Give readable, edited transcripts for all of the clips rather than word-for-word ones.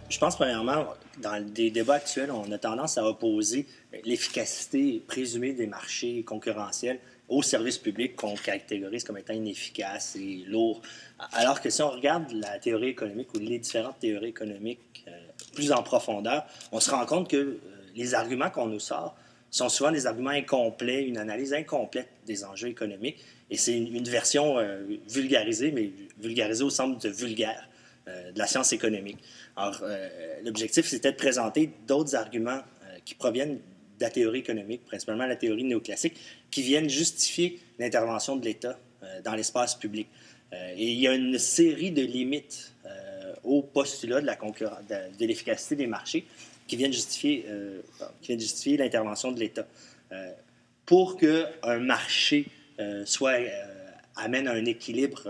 Je pense, premièrement, dans des débats actuels, on a tendance à opposer l'efficacité présumée des marchés concurrentiels aux services publics qu'on catégorise comme étant inefficaces et lourds. Alors que si on regarde la théorie économique ou les différentes théories économiques plus en profondeur, on se rend compte que les arguments qu'on nous sort sont souvent des arguments incomplets, une analyse incomplète des enjeux économiques. Et c'est une version vulgarisée, mais vulgarisée au sens de vulgaire de la science économique. Alors, l'objectif, c'était de présenter d'autres arguments qui proviennent de la théorie économique, principalement la théorie néoclassique, qui viennent justifier l'intervention de l'État dans l'espace public. Et il y a une série de limites au postulat de l'efficacité des marchés qui viennent justifier l'intervention de l'État. Pour qu'un marché amène à un équilibre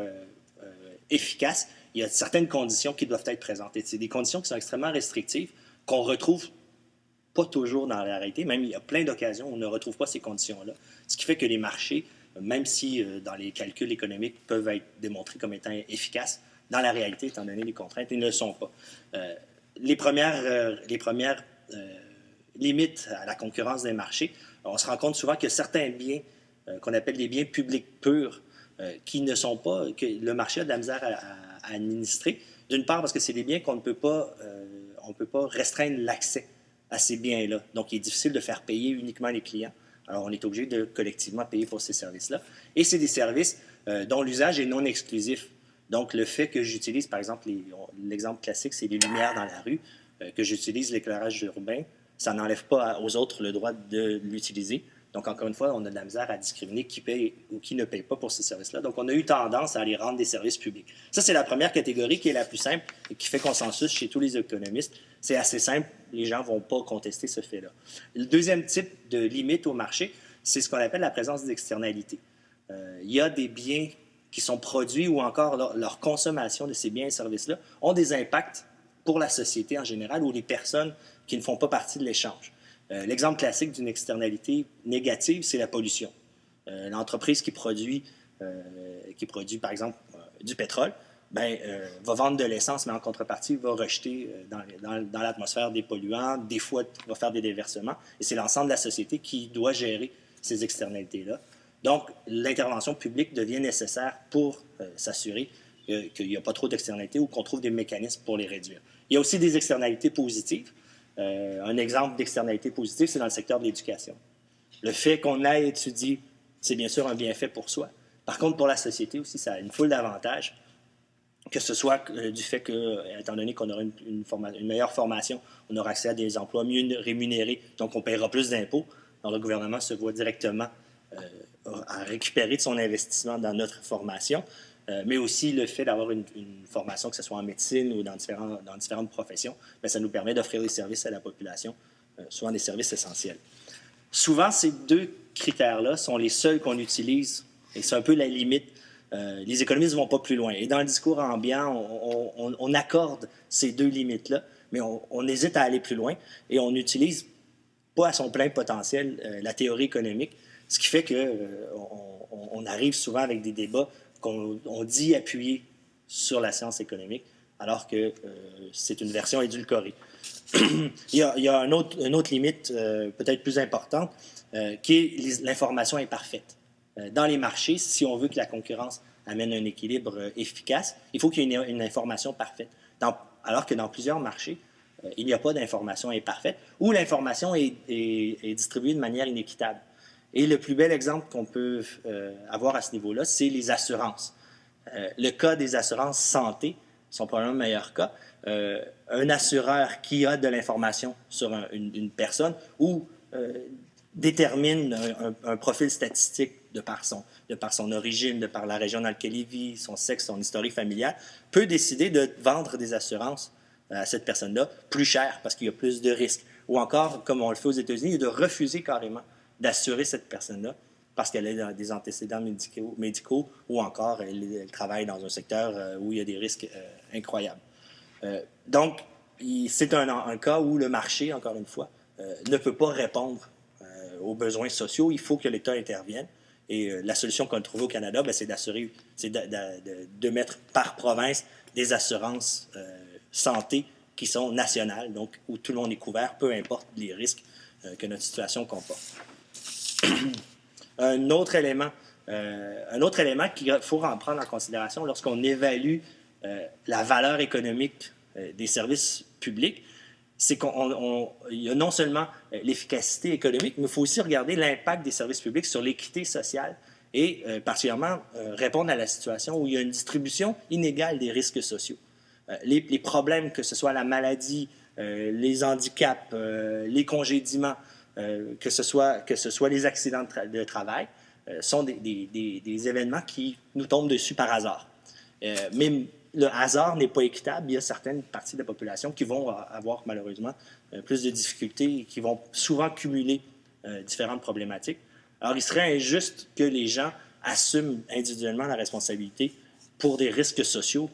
efficace, il y a certaines conditions qui doivent être présentées. C'est des conditions qui sont extrêmement restrictives, qu'on retrouve pas toujours dans la réalité. Même il y a plein d'occasions où on ne retrouve pas ces conditions-là. Ce qui fait que les marchés, même si dans les calculs économiques peuvent être démontrés comme étant efficaces, dans la réalité, étant donné les contraintes, ils ne le sont pas. Les premières limites à la concurrence des marchés, on se rend compte souvent que certains biens qu'on appelle des biens publics purs, qui ne sont pas, que le marché a de la misère à administrer. D'une part, parce que c'est des biens qu'on ne peut pas, on peut pas restreindre l'accès à ces biens-là. Donc, il est difficile de faire payer uniquement les clients. Alors, on est obligé de collectivement payer pour ces services-là. Et c'est des services dont l'usage est non exclusif. Donc, le fait que j'utilise, par exemple, l'exemple classique, c'est les lumières dans la rue, que j'utilise l'éclairage urbain, ça n'enlève pas aux autres le droit de l'utiliser. Donc, encore une fois, on a de la misère à discriminer qui paye ou qui ne paye pas pour ces services-là. Donc, on a eu tendance à les rendre des services publics. Ça, c'est la première catégorie qui est la plus simple et qui fait consensus chez tous les économistes. C'est assez simple, les gens ne vont pas contester ce fait-là. Le deuxième type de limite au marché, c'est ce qu'on appelle la présence d'externalités. Il y a des biens qui sont produits ou encore leur consommation de ces biens et services-là ont des impacts pour la société en général ou les personnes qui ne font pas partie de l'échange. L'exemple classique d'une externalité négative, c'est la pollution. L'entreprise qui produit, par exemple, du pétrole, va vendre de l'essence, mais en contrepartie, va rejeter dans l'atmosphère des polluants, des fois, va faire des déversements. Et c'est l'ensemble de la société qui doit gérer ces externalités-là. Donc, l'intervention publique devient nécessaire pour s'assurer qu'il n'y a pas trop d'externalités ou qu'on trouve des mécanismes pour les réduire. Il y a aussi des externalités positives. Un exemple d'externalité positive, c'est dans le secteur de l'éducation. Le fait qu'on aille étudier, c'est bien sûr un bienfait pour soi. Par contre, pour la société aussi, ça a une foule d'avantages, que ce soit du fait que, étant donné qu'on aura une meilleure formation, on aura accès à des emplois mieux rémunérés, donc on paiera plus d'impôts. Alors le gouvernement se voit directement à récupérer de son investissement dans notre formation, mais aussi le fait d'avoir une formation, que ce soit en médecine ou dans différentes professions, bien, ça nous permet d'offrir des services à la population, souvent des services essentiels. Souvent, ces deux critères-là sont les seuls qu'on utilise, et c'est un peu la limite. Les économistes ne vont pas plus loin. Et dans le discours ambiant, on accorde ces deux limites-là, mais on hésite à aller plus loin, et on n'utilise pas à son plein potentiel la théorie économique, ce qui fait qu'on arrive souvent avec des débats qu'on dit appuyer sur la science économique, alors que c'est une version édulcorée. il y a une autre limite peut-être plus importante, qui est l'information imparfaite. Dans les marchés, si on veut que la concurrence amène un équilibre efficace, il faut qu'il y ait une information parfaite. Alors que dans plusieurs marchés, il n'y a pas d'information imparfaite ou l'information est distribuée de manière inéquitable. Et le plus bel exemple qu'on peut avoir à ce niveau-là, c'est les assurances. Le cas des assurances santé sont probablement le meilleur cas. Un assureur qui a de l'information sur une personne ou détermine un profil statistique de par son origine, de par la région dans laquelle il vit, son sexe, son historique familial, peut décider de vendre des assurances à cette personne-là plus cher parce qu'il y a plus de risques. Ou encore, comme on le fait aux États-Unis, de refuser carrément d'assurer cette personne-là parce qu'elle a des antécédents médicaux ou encore elle travaille dans un secteur où il y a des risques incroyables. Donc, c'est un cas où le marché, encore une fois, ne peut pas répondre aux besoins sociaux. Il faut que l'État intervienne. Et la solution qu'on a trouvée au Canada, c'est de mettre par province des assurances santé qui sont nationales, donc où tout le monde est couvert, peu importe les risques que notre situation comporte. Un autre élément qu'il faut prendre en considération lorsqu'on évalue la valeur économique des services publics, c'est qu'il y a non seulement l'efficacité économique, mais il faut aussi regarder l'impact des services publics sur l'équité sociale et particulièrement répondre à la situation où il y a une distribution inégale des risques sociaux. Les problèmes, que ce soit la maladie, les handicaps, les congédiements, que ce soit les accidents de travail, sont des événements qui nous tombent dessus par hasard. Mais le hasard n'est pas équitable. Il y a certaines parties de la population qui vont avoir malheureusement plus de difficultés et qui vont souvent cumuler différentes problématiques. Alors, il serait injuste que les gens assument individuellement la responsabilité pour des risques sociaux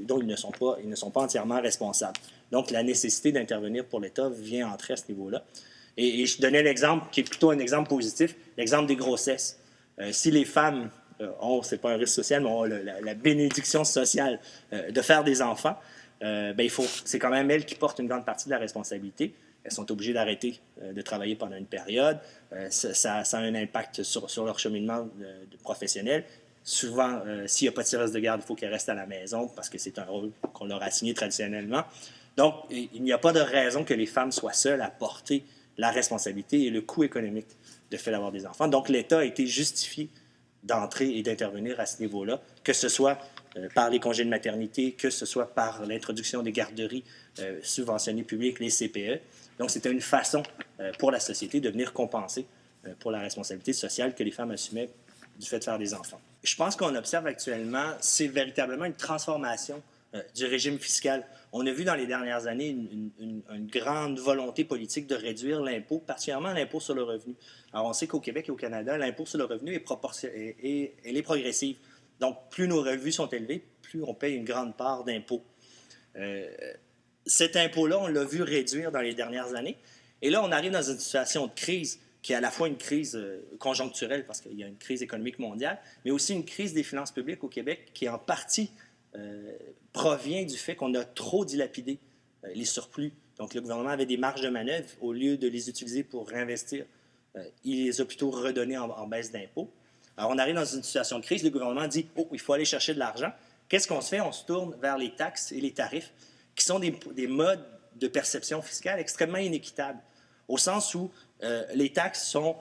dont ils ne sont pas entièrement responsables. Donc, la nécessité d'intervenir pour l'État vient entrer à ce niveau-là. Et je donnais l'exemple qui est plutôt un exemple positif, l'exemple des grossesses. Si les femmes c'est pas un risque social, mais ont la bénédiction sociale de faire des enfants, c'est quand même elles qui portent une grande partie de la responsabilité. Elles sont obligées d'arrêter de travailler pendant une période. Ça a un impact sur leur cheminement professionnel. Souvent, s'il n'y a pas de service de garde, il faut qu'elles restent à la maison parce que c'est un rôle qu'on leur a assigné traditionnellement. Donc, il n'y a pas de raison que les femmes soient seules à porter la responsabilité et le coût économique de fait d'avoir des enfants. Donc, l'État a été justifié d'entrer et d'intervenir à ce niveau-là, que ce soit par les congés de maternité, que ce soit par l'introduction des garderies subventionnées publiques, les CPE. Donc, c'était une façon pour la société de venir compenser pour la responsabilité sociale que les femmes assumaient du fait de faire des enfants. Je pense qu'on observe actuellement, c'est véritablement une transformation du régime fiscal. On a vu dans les dernières années une grande volonté politique de réduire l'impôt, particulièrement l'impôt sur le revenu. Alors, on sait qu'au Québec et au Canada, l'impôt sur le revenu est progressive. Donc, plus nos revenus sont élevés, plus on paye une grande part d'impôt. Cet impôt-là, on l'a vu réduire dans les dernières années. Et là, on arrive dans une situation de crise qui est à la fois une crise conjoncturelle, parce qu'il y a une crise économique mondiale, mais aussi une crise des finances publiques au Québec qui, en partie, provient du fait qu'on a trop dilapidé les surplus. Donc, le gouvernement avait des marges de manœuvre. Au lieu de les utiliser pour réinvestir, il les a plutôt redonnés en baisse d'impôts. Alors, on arrive dans une situation de crise. Le gouvernement dit « Oh, il faut aller chercher de l'argent ». Qu'est-ce qu'on se fait? On se tourne vers les taxes et les tarifs, qui sont des modes de perception fiscale extrêmement inéquitables, au sens où les taxes sont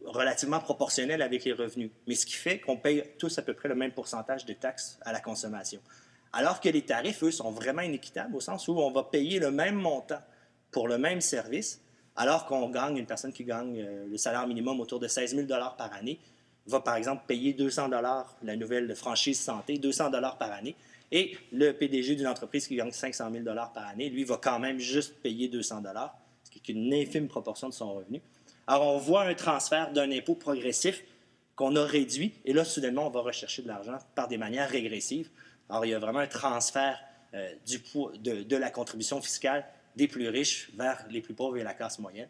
relativement proportionnelles avec les revenus, mais ce qui fait qu'on paye tous à peu près le même pourcentage de taxes à la consommation. Alors que les tarifs, eux, sont vraiment inéquitables, au sens où on va payer le même montant pour le même service, alors une personne qui gagne le salaire minimum autour de 16 000 $ par année, va par exemple payer 200 $, la nouvelle franchise santé, 200 $ par année, et le PDG d'une entreprise qui gagne 500 000 $ par année, lui, va quand même juste payer 200 $, ce qui est une infime proportion de son revenu. Alors, on voit un transfert d'un impôt progressif qu'on a réduit, et là, soudainement, on va rechercher de l'argent par des manières régressives. Alors, il y a vraiment un transfert de la contribution fiscale des plus riches vers les plus pauvres et la classe moyenne.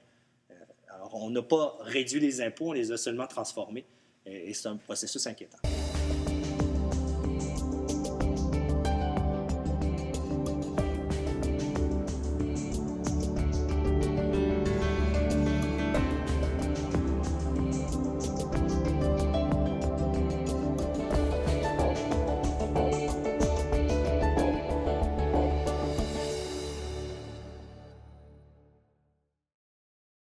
Alors, on n'a pas réduit les impôts, on les a seulement transformés, et c'est un processus inquiétant.